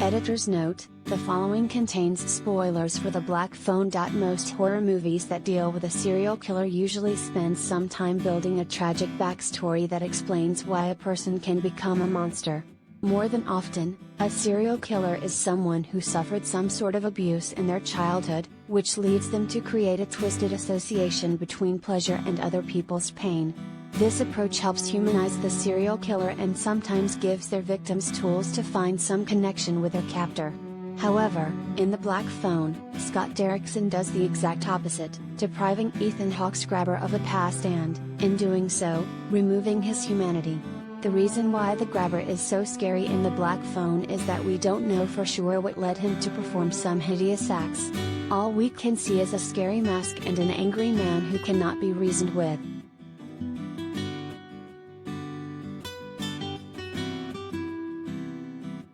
Editor's note: the following contains spoilers for the Black Phone.Most horror movies that deal with a serial killer usually spends some time building a tragic backstory that explains why a person can become a monster. More than often, a serial killer is someone who suffered some sort of abuse in their childhood, which leads them to create a twisted association between pleasure and other people's pain. This approach helps humanize the serial killer and sometimes gives their victims tools to find some connection with their captor. However, in The Black Phone, Scott Derrickson does the exact opposite, depriving Ethan Hawke's grabber of a past and, in doing so, removing his humanity. The reason why the grabber is so scary in The Black Phone is that we don't know for sure what led him to perform some hideous acts. All we can see is a scary mask and an angry man who cannot be reasoned with.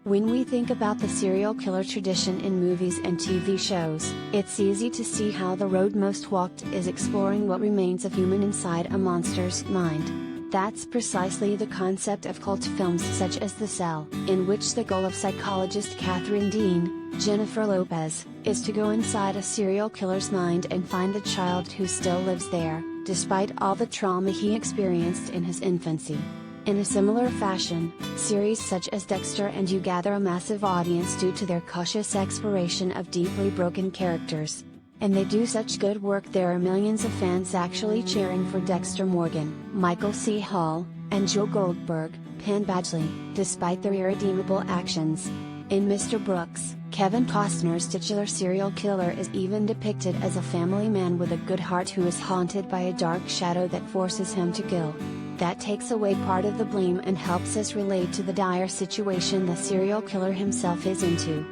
When we think about the serial killer tradition in movies and TV shows, it's easy to see how the road most walked is exploring what remains of human inside a monster's mind. That's precisely the concept of cult films such as The Cell, in which the goal of psychologist Catherine Dean, Jennifer Lopez, is to go inside a serial killer's mind and find the child who still lives there, despite all the trauma he experienced in his infancy. In a similar fashion, series such as Dexter and You gather a massive audience due to their cautious exploration of deeply broken characters. And they do such good work there are millions of fans actually cheering for Dexter Morgan, Michael C. Hall, and Joe Goldberg, Penn Badgley, despite their irredeemable actions. In Mr. Brooks, Kevin Costner's titular serial killer is even depicted as a family man with a good heart who is haunted by a dark shadow that forces him to kill. That takes away part of the blame and helps us relate to the dire situation the serial killer himself is into.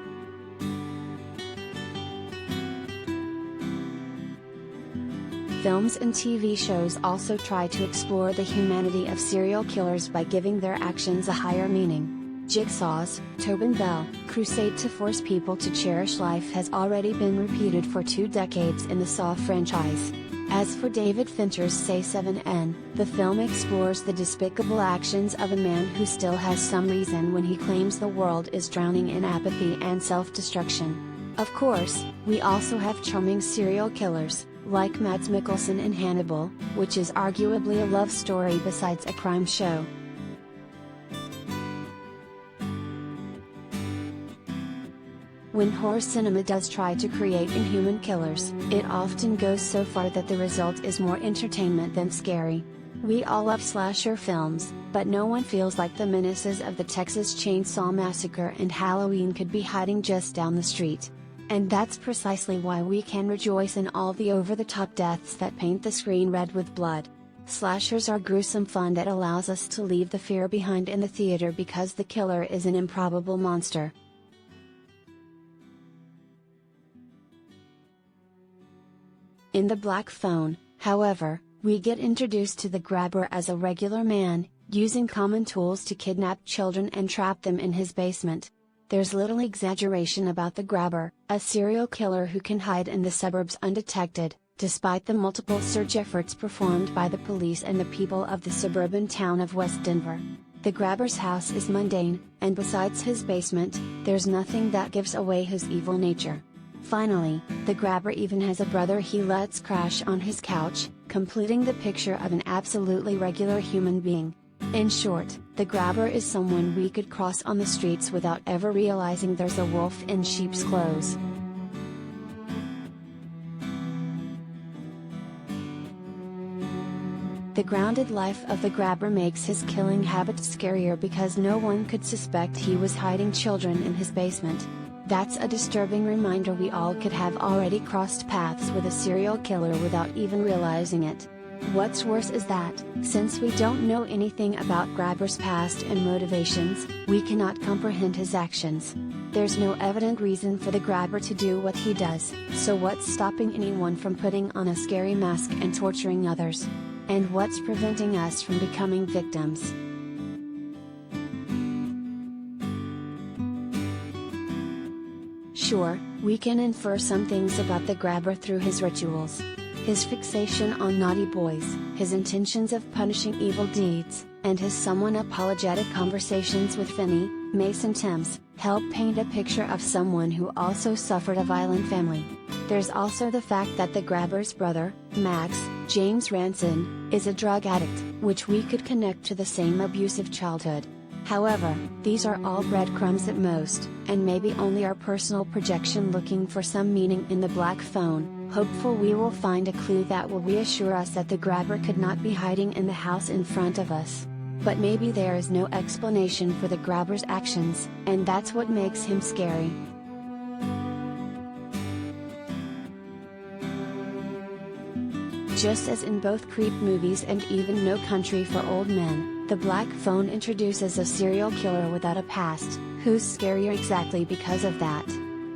Films and TV shows also try to explore the humanity of serial killers by giving their actions a higher meaning. Jigsaw's Tobin Bell crusade to force people to cherish life has already been repeated for 2 decades in the Saw franchise. As for David Fincher's Say 7N, the film explores the despicable actions of a man who still has some reason when he claims the world is drowning in apathy and self-destruction. Of course, we also have charming serial killers, like Mads Mikkelsen in Hannibal, which is arguably a love story besides a crime show. When horror cinema does try to create inhuman killers, it often goes so far that the result is more entertainment than scary. We all love slasher films, but no one feels like the menaces of the Texas Chainsaw Massacre and Halloween could be hiding just down the street. And that's precisely why we can rejoice in all the over-the-top deaths that paint the screen red with blood. Slashers are gruesome fun that allows us to leave the fear behind in the theater because the killer is an improbable monster. In The Black Phone, however, we get introduced to the grabber as a regular man, using common tools to kidnap children and trap them in his basement. There's little exaggeration about the grabber, a serial killer who can hide in the suburbs undetected, despite the multiple search efforts performed by the police and the people of the suburban town of West Denver. The grabber's house is mundane, and besides his basement, there's nothing that gives away his evil nature. Finally, the grabber even has a brother he lets crash on his couch, completing the picture of an absolutely regular human being. In short, the grabber is someone we could cross on the streets without ever realizing there's a wolf in sheep's clothes. The grounded life of the grabber makes his killing habits scarier because no one could suspect he was hiding children in his basement. That's a disturbing reminder we all could have already crossed paths with a serial killer without even realizing it. What's worse is that, since we don't know anything about grabber's past and motivations, we cannot comprehend his actions. There's no evident reason for the grabber to do what he does, so what's stopping anyone from putting on a scary mask and torturing others? And what's preventing us from becoming victims? Sure, we can infer some things about the grabber through his rituals. His fixation on naughty boys, his intentions of punishing evil deeds, and his somewhat apologetic conversations with Finney, Mason Thames, help paint a picture of someone who also suffered a violent family. There's also the fact that the grabber's brother, Max, James Ranson, is a drug addict, which we could connect to the same abusive childhood. However, these are all breadcrumbs at most, and maybe only our personal projection looking for some meaning in the black phone, hopeful we will find a clue that will reassure us that the grabber could not be hiding in the house in front of us. But maybe there is no explanation for the grabber's actions, and that's what makes him scary. Just as in both Creep movies and even No Country for Old Men, The Black Phone introduces a serial killer without a past, who's scarier exactly because of that.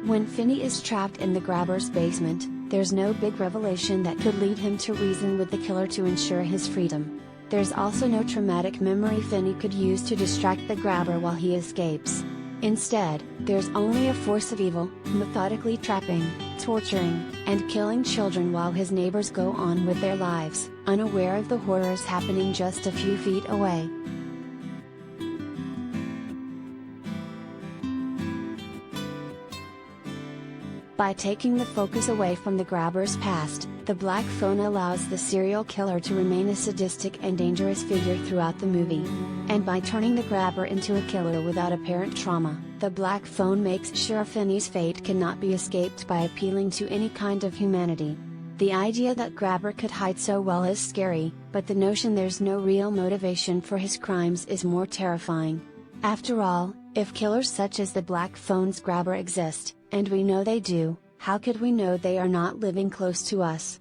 When Finney is trapped in the grabber's basement, there's no big revelation that could lead him to reason with the killer to ensure his freedom. There's also no traumatic memory Finney could use to distract the grabber while he escapes. Instead, there's only a force of evil, methodically trapping, torturing, and killing children while his neighbors go on with their lives, unaware of the horrors happening just a few feet away. By taking the focus away from the grabber's past, the Black Phone allows the serial killer to remain a sadistic and dangerous figure throughout the movie. And by turning the grabber into a killer without apparent trauma, the Black Phone makes sure Finney's fate cannot be escaped by appealing to any kind of humanity. The idea that grabber could hide so well is scary, but the notion there's no real motivation for his crimes is more terrifying. After all, if killers such as the Black Phone's grabber exist, and we know they do, how could we know they are not living close to us?